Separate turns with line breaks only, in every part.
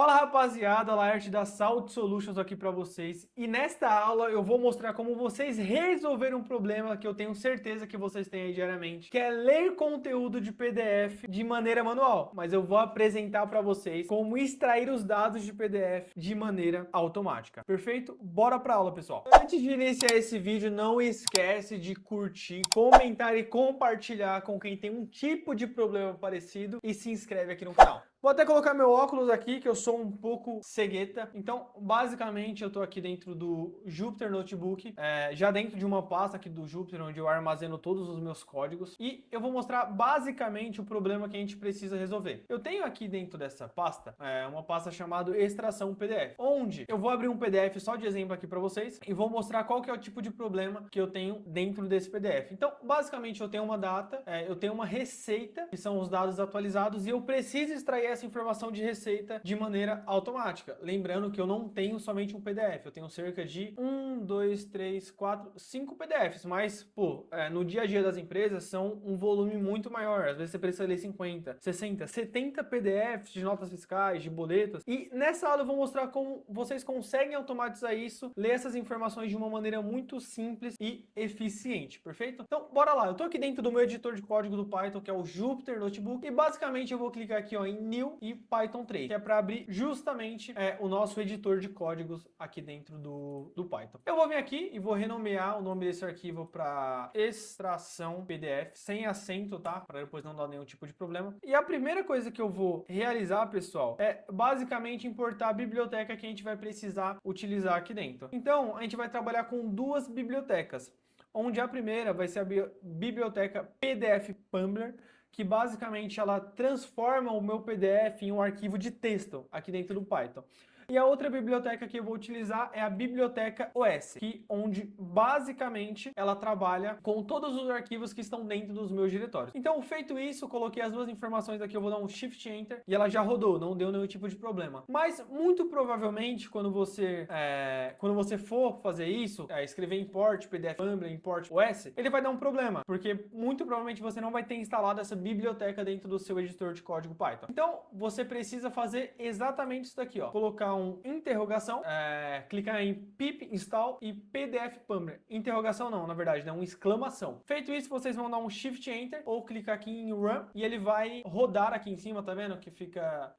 Fala rapaziada, Laerte da Salt Solutions aqui para vocês, e nesta aula eu vou mostrar como vocês resolverem um problema que eu tenho certeza que vocês têm aí diariamente, que é ler conteúdo de PDF de maneira manual, mas eu vou apresentar para vocês como extrair os dados de PDF de maneira automática. Perfeito? Bora para aula, pessoal. Antes de iniciar esse vídeo, não esquece de curtir, comentar e compartilhar com quem tem um tipo de problema parecido e se inscreve aqui no canal. Vou até colocar meu óculos aqui, que eu sou um pouco cegueta. Então, basicamente, eu tô aqui dentro do Jupyter Notebook, já dentro de uma pasta aqui do Jupyter, onde eu armazeno todos os meus códigos. E eu vou mostrar basicamente o problema que a gente precisa resolver. Eu tenho aqui dentro dessa pasta, uma pasta chamada Extração PDF, onde eu vou abrir um PDF só de exemplo aqui para vocês e vou mostrar qual que é o tipo de problema que eu tenho dentro desse PDF. Então, basicamente, eu tenho uma data, eu tenho uma receita, que são os dados atualizados, e eu preciso extrair essa informação de receita de maneira automática. Lembrando que eu não tenho somente um PDF, eu tenho cerca de 5 PDFs, mas, no dia a dia das empresas são um volume muito maior. Às vezes você precisa ler 50, 60, 70 PDFs de notas fiscais, de boletos, e nessa aula eu vou mostrar como vocês conseguem automatizar isso, ler essas informações de uma maneira muito simples e eficiente, perfeito? Então, bora lá. Eu tô aqui dentro do meu editor de código do Python, que é o Jupyter Notebook, e basicamente eu vou clicar aqui em New e Python 3, que é para abrir justamente o nosso editor de códigos aqui dentro do Python. Eu vou vir aqui e vou renomear o nome desse arquivo para extração PDF, sem acento, tá? Para depois não dar nenhum tipo de problema. E a primeira coisa que eu vou realizar, pessoal, é basicamente importar a biblioteca que a gente vai precisar utilizar aqui dentro. Então, a gente vai trabalhar com duas bibliotecas, onde a primeira vai ser a biblioteca PDF Pumbler, que basicamente ela transforma o meu PDF em um arquivo de texto aqui dentro do Python. E a outra biblioteca que eu vou utilizar é a biblioteca OS, onde basicamente ela trabalha com todos os arquivos que estão dentro dos meus diretórios. Então, feito isso, coloquei as duas informações aqui, eu vou dar um Shift Enter e ela já rodou, não deu nenhum tipo de problema. Mas muito provavelmente quando você for fazer isso, escrever import PDF Pumbler, import OS, ele vai dar um problema, porque muito provavelmente você não vai ter instalado essa biblioteca dentro do seu editor de código Python. Então, você precisa fazer exatamente isso daqui, ó. Colocar um interrogação, clicar em pip install e PDF Pumbler. Interrogação não, na verdade, né? Um exclamação. Feito isso, vocês vão dar um Shift Enter ou clicar aqui em Run e ele vai rodar aqui em cima, tá vendo? Que fica...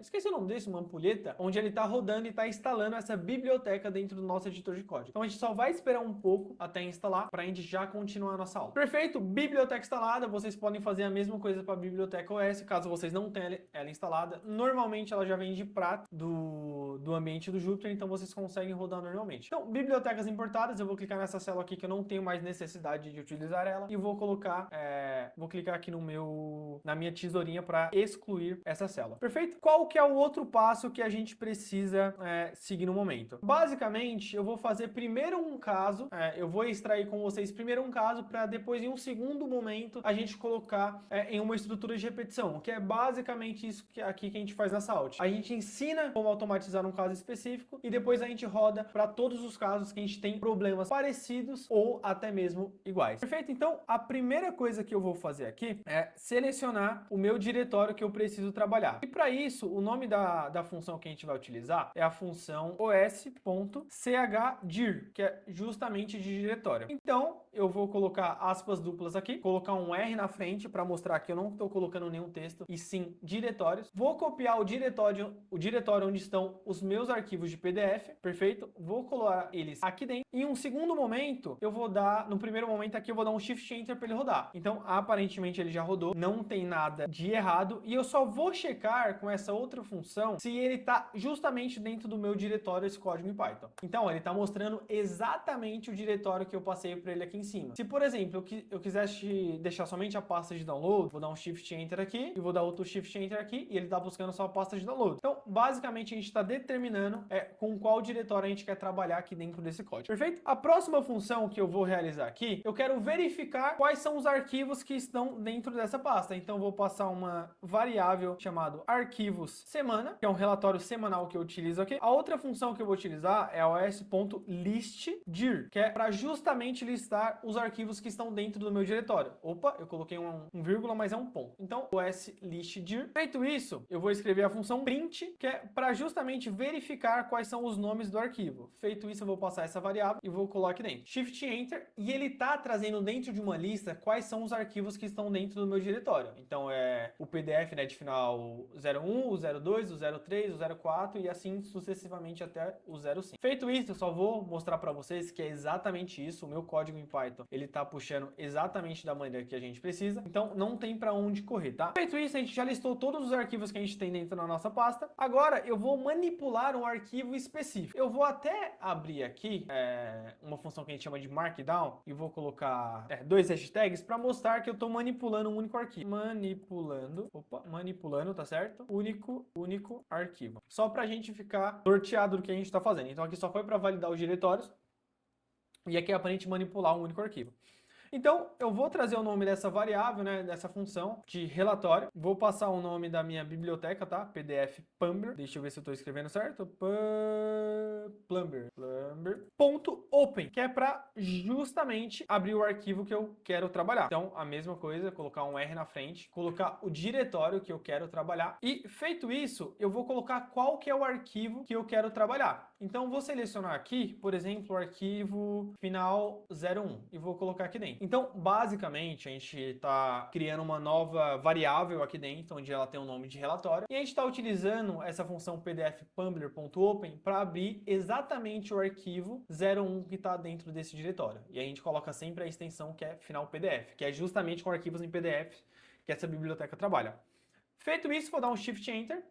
esqueci o nome desse, uma ampulheta, onde ele tá rodando e tá instalando essa biblioteca dentro do nosso editor de código. Então, a gente só vai esperar um pouco até instalar para a gente já continuar a nossa aula. Perfeito? Biblioteca instalada. Vocês podem fazer a mesma coisa para a biblioteca OS, caso vocês não tenham ela instalada. Normalmente, ela já vem de prato do ambiente do Jupyter, então vocês conseguem rodar normalmente. Então, bibliotecas importadas, eu vou clicar nessa célula aqui que eu não tenho mais necessidade de utilizar ela e vou colocar, vou clicar aqui na minha tesourinha para excluir essa célula. Perfeito? Qual que é o outro passo que a gente precisa seguir no momento? Basicamente, eu vou fazer primeiro um caso, eu vou extrair com vocês primeiro um caso para depois, em um segundo momento, a gente colocar em uma estrutura de repetição, que é basicamente isso aqui que a gente faz nessa aula. A gente ensina como automatizar um caso específico e depois a gente roda para todos os casos que a gente tem problemas parecidos ou até mesmo iguais. Perfeito? Então, a primeira coisa que eu vou fazer aqui é selecionar o meu diretório que eu preciso trabalhar. E para isso, o nome da função que a gente vai utilizar é a função os.chdir, que é justamente de diretório. Então, eu vou colocar aspas duplas aqui, colocar um R na frente para mostrar que eu não estou colocando nenhum texto, e sim diretórios. Vou copiar o diretório onde estão os meus arquivos de PDF, perfeito? Vou colar eles aqui dentro. Em um segundo momento, no primeiro momento aqui, eu vou dar um Shift Enter para ele rodar. Então, aparentemente, ele já rodou, não tem nada de errado, e eu só vou checar com essa outra função se ele está justamente dentro do meu diretório, esse código em Python. Então, ele está mostrando exatamente o diretório que eu passei para ele aqui em cima. Se, por exemplo, eu quisesse deixar somente a pasta de download, vou dar um Shift Enter aqui, e vou dar outro Shift Enter aqui, e ele está buscando só a pasta de download. Então, basicamente, a gente está determinando com qual diretório a gente quer trabalhar aqui dentro desse código. Perfeito? A próxima função que eu vou realizar aqui, eu quero verificar quais são os arquivos que estão dentro dessa pasta. Então, eu vou passar uma variável chamada arquivos semana, que é um relatório semanal que eu utilizo aqui. A outra função que eu vou utilizar é a os.listdir, que é para justamente listar os arquivos que estão dentro do meu diretório. Opa, eu coloquei um vírgula, mas é um ponto. Então, os.listdir. Feito isso, eu vou escrever a função print, que é para justamente verificar quais são os nomes do arquivo. Feito isso, eu vou passar essa variável e vou colocar aqui dentro. Shift Enter, e ele está trazendo dentro de uma lista quais são os arquivos que estão dentro do meu diretório. Então, é o PDF, né, de final 01, o 02, o 03, o 04 e assim sucessivamente até o 05. Feito isso, eu só vou mostrar para vocês que é exatamente isso. O meu código em Python, ele está puxando exatamente da maneira que a gente precisa. Então, não tem para onde correr, tá? Feito isso, a gente já listou todos os arquivos que a gente tem dentro da nossa pasta. Agora, eu vou manipular um arquivo específico. Eu vou até abrir aqui uma função que a gente chama de Markdown e vou colocar 2 hashtags para mostrar que eu estou manipulando um único arquivo. Manipulando, tá certo? Único arquivo. Só para a gente ficar norteado do que a gente está fazendo. Então, aqui só foi para validar os diretórios e aqui é para a gente manipular um único arquivo. Então, eu vou trazer o nome dessa variável, né, dessa função de relatório. Vou passar o nome da minha biblioteca, tá? PDF Plumber. Deixa eu ver se eu estou escrevendo certo. Plumber. .open, que é para justamente abrir o arquivo que eu quero trabalhar. Então, a mesma coisa, colocar um R na frente, colocar o diretório que eu quero trabalhar. E, feito isso, eu vou colocar qual que é o arquivo que eu quero trabalhar. Então, vou selecionar aqui, por exemplo, o arquivo final 01 e vou colocar aqui dentro. Então, basicamente, a gente está criando uma nova variável aqui dentro, onde ela tem o nome de relatório, e a gente está utilizando essa função pdf_pumbler.open para abrir exatamente o arquivo 01 que está dentro desse diretório. E a gente coloca sempre a extensão que é final PDF, que é justamente com arquivos em PDF que essa biblioteca trabalha. Feito isso, vou dar um Shift Enter.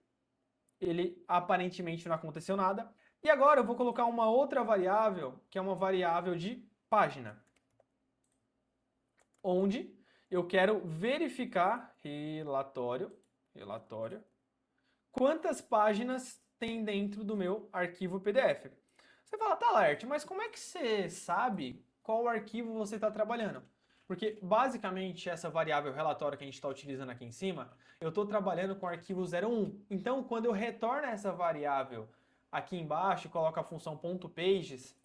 Ele aparentemente não aconteceu nada. E agora eu vou colocar uma outra variável, que é uma variável de página, onde eu quero verificar relatório, quantas páginas tem dentro do meu arquivo PDF. Você fala, tá, Laerte, mas como é que você sabe qual arquivo você está trabalhando? Porque, basicamente, essa variável relatório que a gente está utilizando aqui em cima, eu estou trabalhando com o arquivo 01. Então, quando eu retorno essa variável aqui embaixo e coloco a função .pages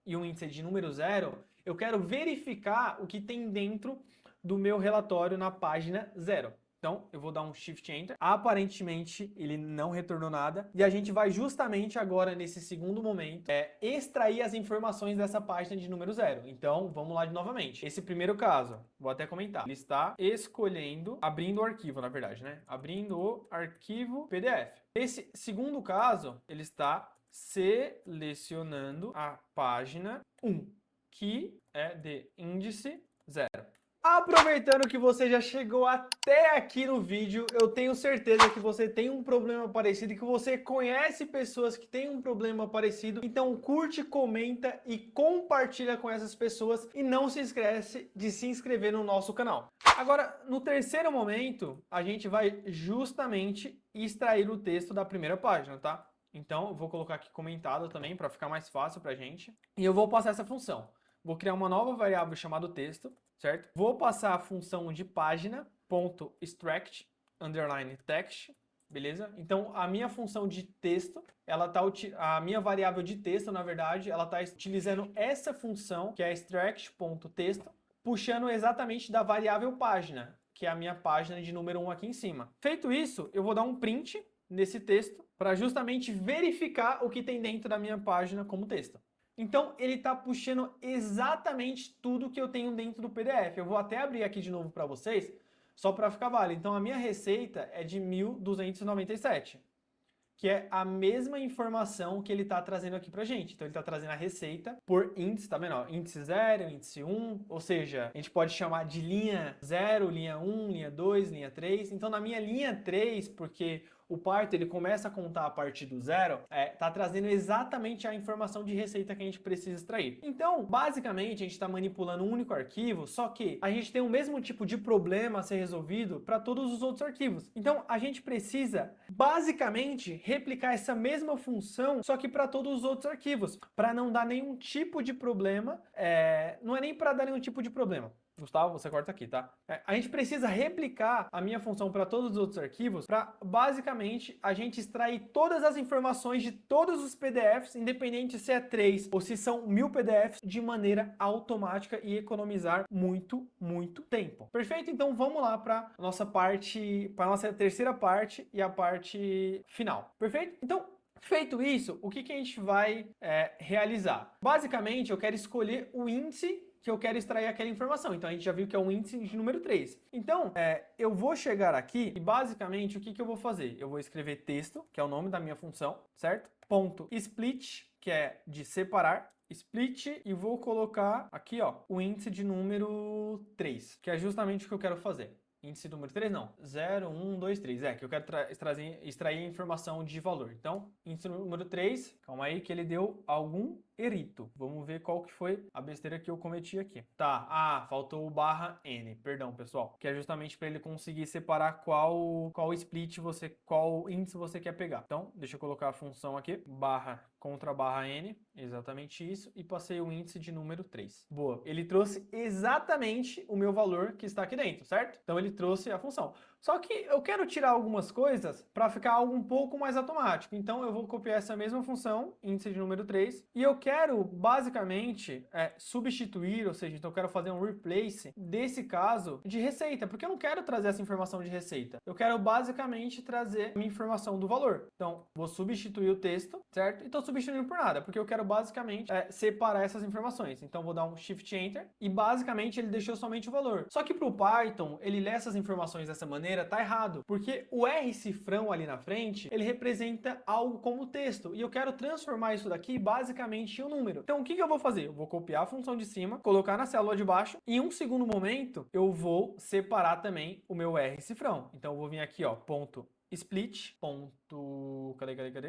e um índice de número 0, eu quero verificar o que tem dentro do meu relatório na página 0. Então, eu vou dar um Shift Enter. Aparentemente, ele não retornou nada. E a gente vai justamente agora, nesse segundo momento, extrair as informações dessa página de número 0. Então, vamos lá novamente. Esse primeiro caso, vou até comentar. Ele está abrindo o arquivo, na verdade, né? Abrindo o arquivo PDF. Esse segundo caso, ele está selecionando a página 1, que é de índice 0. Aproveitando que você já chegou até aqui no vídeo, eu tenho certeza que você tem um problema parecido e que você conhece pessoas que têm um problema parecido. Então curte, comenta e compartilha com essas pessoas e não se esquece de se inscrever no nosso canal. Agora, no terceiro momento, a gente vai justamente extrair o texto da primeira página, tá? Então, eu vou colocar aqui comentado também para ficar mais fácil pra gente. E eu vou passar essa função. Vou criar uma nova variável chamada texto, certo? Vou passar a função de página.extract _text, beleza? Então, a minha função de texto, a minha variável de texto, na verdade, ela está utilizando essa função, que é extract.texto, puxando exatamente da variável página, que é a minha página de número 1 aqui em cima. Feito isso, eu vou dar um print nesse texto para justamente verificar o que tem dentro da minha página como texto. Então, ele está puxando exatamente tudo que eu tenho dentro do PDF. Eu vou até abrir aqui de novo para vocês, só para ficar válido. Então, a minha receita é de 1.297, que é a mesma informação que ele está trazendo aqui para a gente. Então, ele está trazendo a receita por índice, tá vendo? Ó, índice 0, índice 1, ou seja, a gente pode chamar de linha 0, linha 1, linha 2, linha 3. Então, na minha linha 3, porque o Python ele começa a contar a partir do zero, tá trazendo exatamente a informação de receita que a gente precisa extrair. Então, basicamente, a gente está manipulando um único arquivo, só que a gente tem o mesmo tipo de problema a ser resolvido para todos os outros arquivos. Então, a gente precisa, basicamente, replicar essa mesma função, só que para todos os outros arquivos, para não dar nenhum tipo de problema, não é nem para dar nenhum tipo de problema. Gustavo, você corta aqui, tá? A gente precisa replicar a minha função para todos os outros arquivos para, basicamente, a gente extrair todas as informações de todos os PDFs, independente se é 3 ou se são 1000 PDFs, de maneira automática e economizar muito, muito tempo. Perfeito? Então vamos lá para nossa parte, para nossa terceira parte e a parte final. Perfeito? Então, feito isso, o que a gente vai realizar? Basicamente, eu quero escolher o índice que eu quero extrair aquela informação. Então, a gente já viu que é um índice de número 3. Então, eu vou chegar aqui e, basicamente, o que eu vou fazer? Eu vou escrever texto, que é o nome da minha função, certo? Ponto split, que é de separar, split, e vou colocar aqui, ó, o índice de número 3, que é justamente o que eu quero fazer. Índice número 3 não, 0, 1, 2, 3, que eu quero extrair informação de valor. Então, índice número 3, calma aí que ele deu algum errito. Vamos ver qual que foi a besteira que eu cometi aqui. Tá, faltou o /n, perdão pessoal, que é justamente para ele conseguir separar qual split qual índice você quer pegar. Então, deixa eu colocar a função aqui, contra /n, exatamente isso, e passei o índice de número 3. Boa, ele trouxe exatamente o meu valor que está aqui dentro, certo? Então ele trouxe a função. Só que eu quero tirar algumas coisas para ficar algo um pouco mais automático. Então eu vou copiar essa mesma função, índice de número 3, e eu quero basicamente substituir, ou seja, então eu quero fazer um replace desse caso de receita, porque eu não quero trazer essa informação de receita. Eu quero basicamente trazer a minha informação do valor. Então vou substituir o texto, certo? E estou substituindo por nada, porque eu quero basicamente separar essas informações. Então vou dar um Shift Enter e basicamente ele deixou somente o valor. Só que para o Python, ele lê essas informações dessa maneira, tá errado, porque o R cifrão ali na frente, ele representa algo como texto, e eu quero transformar isso daqui basicamente em um número. Então o que eu vou fazer? Eu vou copiar a função de cima, colocar na célula de baixo, e em um segundo momento eu vou separar também o meu R cifrão. Então eu vou vir aqui, ó, ponto split,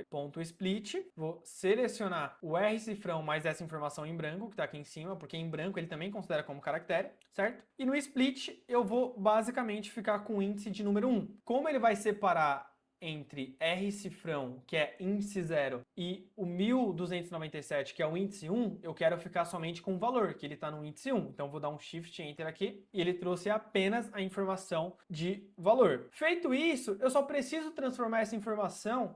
ponto split, vou selecionar o R cifrão mais essa informação em branco, que está aqui em cima, porque em branco ele também considera como caractere, certo? E no split eu vou basicamente ficar com o índice de número 1. Como ele vai separar entre R cifrão, que é índice 0, e o 1297, que é o índice 1, eu quero ficar somente com o valor, que ele está no índice 1. Então, eu vou dar um Shift Enter aqui, e ele trouxe apenas a informação de valor. Feito isso, eu só preciso transformar essa informação,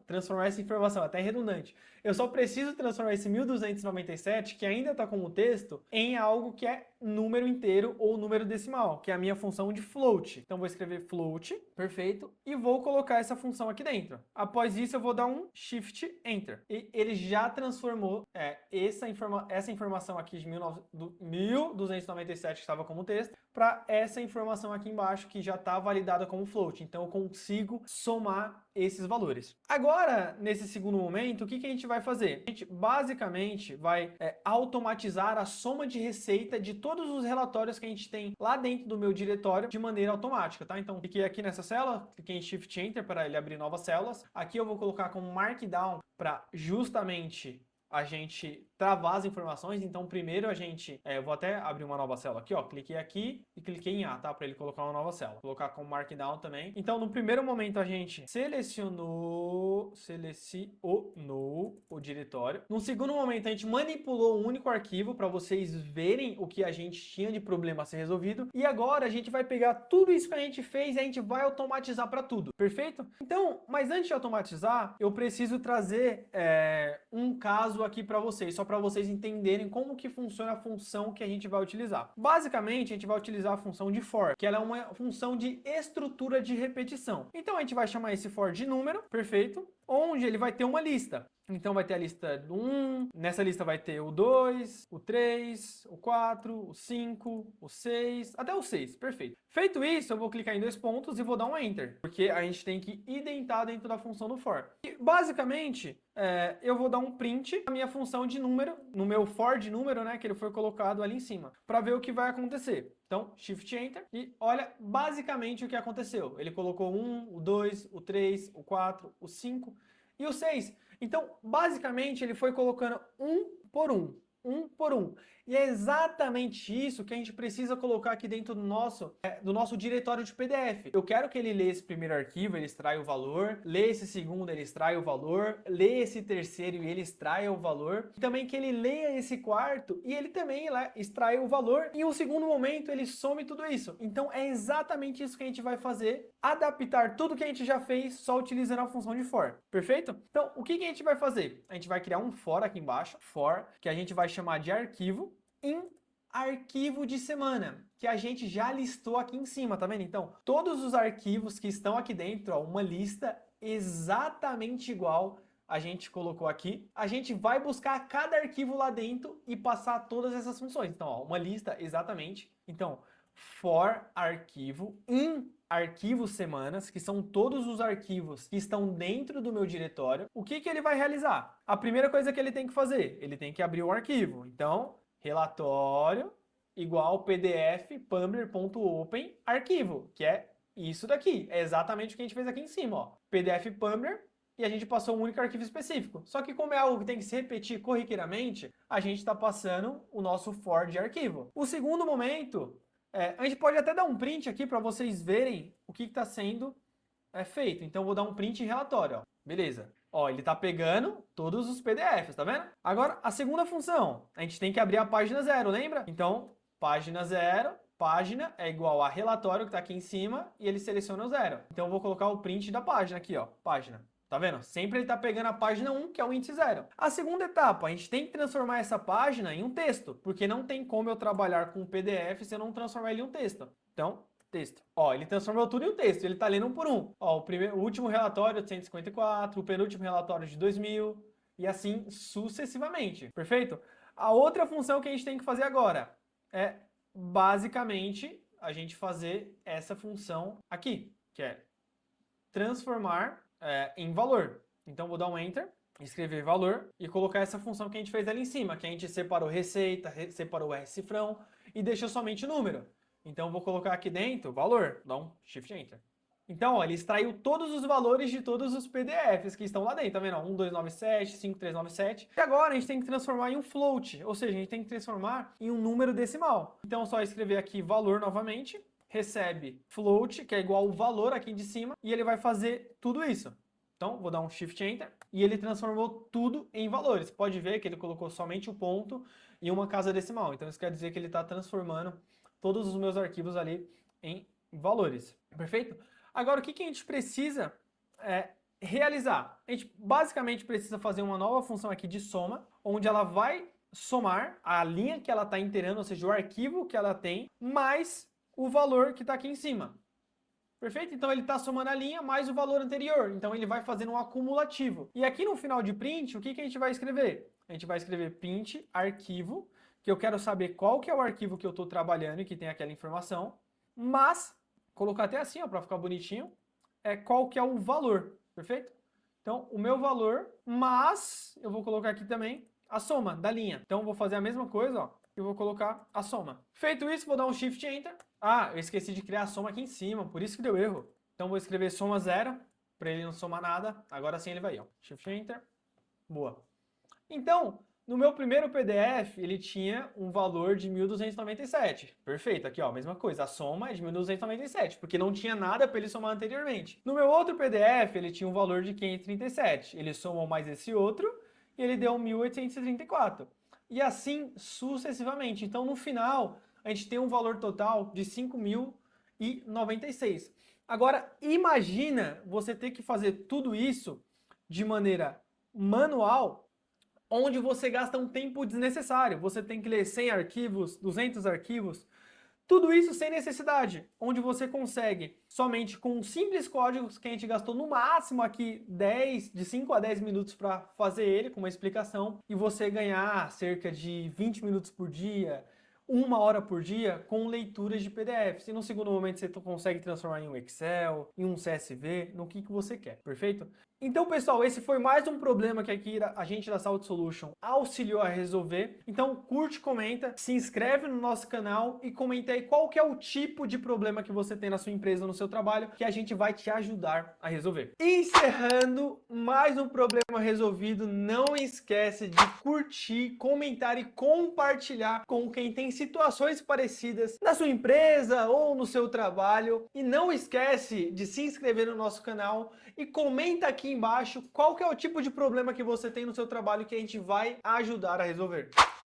até redundante, eu só preciso transformar esse 1297, que ainda está como texto, em algo que é número inteiro ou número decimal, que é a minha função de float. Então, vou escrever float, perfeito, e vou colocar essa função aqui dentro. Após isso, eu vou dar um Shift Enter. E ele já transformou essa informação aqui de 1297, que estava como texto, para essa informação aqui embaixo, que já está validada como float. Então, eu consigo somar esses valores. Agora, nesse segundo momento, o que a gente vai fazer? A gente basicamente vai automatizar a soma de receita de todos os relatórios que a gente tem lá dentro do meu diretório de maneira automática, tá? Então, cliquei aqui nessa célula, cliquei em Shift Enter para ele abrir novas células. Aqui eu vou colocar como Markdown para justamente a gente travar as informações. Então, primeiro eu vou até abrir uma nova célula aqui, ó, cliquei aqui e cliquei em A, tá? Para ele colocar uma nova célula. Vou colocar como Markdown também. Então, no primeiro momento, a gente selecionou o diretório. No segundo momento, a gente manipulou um único arquivo para vocês verem o que a gente tinha de problema a ser resolvido. E agora, a gente vai pegar tudo isso que a gente fez e a gente vai automatizar para tudo, perfeito? Então, mas antes de automatizar, eu preciso trazer um caso aqui para vocês, só para vocês entenderem como que funciona a função que a gente vai utilizar. Basicamente, a gente vai utilizar a função de for, que ela é uma função de estrutura de repetição. Então, a gente vai chamar esse for de número, perfeito, onde ele vai ter uma lista. Então vai ter a lista do 1, nessa lista vai ter o 2, o 3, o 4, o 5, o 6, até o 6, perfeito. Feito isso, eu vou clicar em 2 pontos e vou dar um Enter, porque a gente tem que identar dentro da função do for. E basicamente, eu vou dar um print na minha função de número, no meu for de número, né, que ele foi colocado ali em cima, para ver o que vai acontecer. Então, Shift Enter e olha basicamente o que aconteceu. Ele colocou o 1, o 2, o 3, o 4, o 5 e o 6. Então, basicamente, ele foi colocando um por um. Um por um. E é exatamente isso que a gente precisa colocar aqui dentro do nosso diretório de PDF. Eu quero que ele lê esse primeiro arquivo, ele extrai o valor, lê esse segundo, ele extrai o valor, lê esse terceiro e ele extrai o valor. E também que ele leia esse quarto e ele também extrai o valor. E em um segundo momento ele some tudo isso. Então é exatamente isso que a gente vai fazer, adaptar tudo que a gente já fez só utilizando a função de for. Perfeito? Então o que a gente vai fazer? A gente vai criar um for aqui embaixo, for, que a gente vai chamar de arquivo, em arquivo de semana, que a gente já listou aqui em cima, tá vendo? Então, todos os arquivos que estão aqui dentro, ó, uma lista exatamente igual a gente colocou aqui. A gente vai buscar cada arquivo lá dentro e passar todas essas funções. Então, ó, uma lista exatamente. Então, for arquivo in arquivos semanas, que são todos os arquivos que estão dentro do meu diretório. O que ele vai realizar? A primeira coisa que ele tem que fazer, ele tem que abrir um arquivo. Então, relatório igual pdf pambler.open arquivo, que é isso daqui. É exatamente o que a gente fez aqui em cima, ó. pdf pambler e a gente passou um único arquivo específico. Só que como é algo que tem que se repetir corriqueiramente, a gente está passando o nosso for de arquivo. O segundo momento, a gente pode até dar um print aqui para vocês verem o que está sendo feito. Então, eu vou dar um print em relatório, ó. Beleza. Ó, ele tá pegando todos os PDFs, tá vendo? Agora, a segunda função, a gente tem que abrir a página 0, lembra? Então, página 0, página é igual a relatório que tá aqui em cima e ele seleciona o 0. Então, eu vou colocar o print da página aqui, ó, página. Tá vendo? Sempre ele tá pegando a página 1, que é o índice 0. A segunda etapa, a gente tem que transformar essa página em um texto, porque não tem como eu trabalhar com um PDF se eu não transformar ele em um texto. Então, texto. Ó, ele transformou tudo em um texto, ele tá lendo um por um. Ó, o último relatório de 154, o penúltimo relatório de 2000 e assim sucessivamente. Perfeito? A outra função que a gente tem que fazer agora é basicamente a gente fazer essa função aqui, que é transformar em valor. Então vou dar um enter, escrever valor e colocar essa função que a gente fez ali em cima, que a gente separou receita, separou o R-cifrão e deixou somente o número. Então, vou colocar aqui dentro valor, dá um Shift Enter. Então, ó, ele extraiu todos os valores de todos os PDFs que estão lá dentro, tá vendo? 1297, 5397. E agora a gente tem que transformar em um float, ou seja, a gente tem que transformar em um número decimal. Então, é só escrever aqui valor novamente, recebe float, que é igual ao valor aqui de cima, e ele vai fazer tudo isso. Então, vou dar um Shift Enter, e ele transformou tudo em valores. Pode ver que ele colocou somente o ponto e uma casa decimal. Então, isso quer dizer que ele está transformando todos os meus arquivos ali em valores. Perfeito? Agora, o que a gente precisa realizar? A gente basicamente precisa fazer uma nova função aqui de soma, onde ela vai somar a linha que ela está inteirando, ou seja, o arquivo que ela tem, mais o valor que está aqui em cima. Perfeito? Então ele está somando a linha mais o valor anterior. Então ele vai fazendo um acumulativo. E aqui no final de print, o que a gente vai escrever? A gente vai escrever print arquivo, que eu quero saber qual que é o arquivo que eu estou trabalhando e que tem aquela informação, mas, colocar até assim, para ficar bonitinho, qual que é o valor, perfeito? Então, o meu valor, mas, eu vou colocar aqui também a soma da linha. Então, eu vou fazer a mesma coisa, ó, e vou colocar a soma. Feito isso, vou dar um Shift Enter. Ah, eu esqueci de criar a soma aqui em cima, por isso que deu erro. Então, vou escrever soma 0, para ele não somar nada. Agora sim ele vai, ó. Shift Enter. Boa. Então, no meu primeiro PDF, ele tinha um valor de 1.297. Perfeito, aqui ó, mesma coisa, a soma é de 1.297, porque não tinha nada para ele somar anteriormente. No meu outro PDF, ele tinha um valor de 537. Ele somou mais esse outro e ele deu 1.834. E assim sucessivamente. Então, no final, a gente tem um valor total de 5.096. Agora, imagina você ter que fazer tudo isso de maneira manual, onde você gasta um tempo desnecessário. Você tem que ler 100 arquivos, 200 arquivos, tudo isso sem necessidade, onde você consegue, somente com simples códigos que a gente gastou no máximo aqui de 5 a 10 minutos para fazer ele, com uma explicação, e você ganhar cerca de 20 minutos por dia, 1 hora por dia, com leituras de PDFs. E no segundo momento você consegue transformar em um Excel, em um CSV, no que você quer, perfeito? Então, pessoal, esse foi mais um problema que aqui a gente da Salt Solution auxiliou a resolver. Então, curte, comenta, se inscreve no nosso canal e comenta aí qual que é o tipo de problema que você tem na sua empresa, no seu trabalho, que a gente vai te ajudar a resolver. Encerrando mais um problema resolvido, não esquece de curtir, comentar e compartilhar com quem tem situações parecidas na sua empresa ou no seu trabalho. E não esquece de se inscrever no nosso canal e comenta aqui embaixo qual que é o tipo de problema que você tem no seu trabalho que a gente vai ajudar a resolver.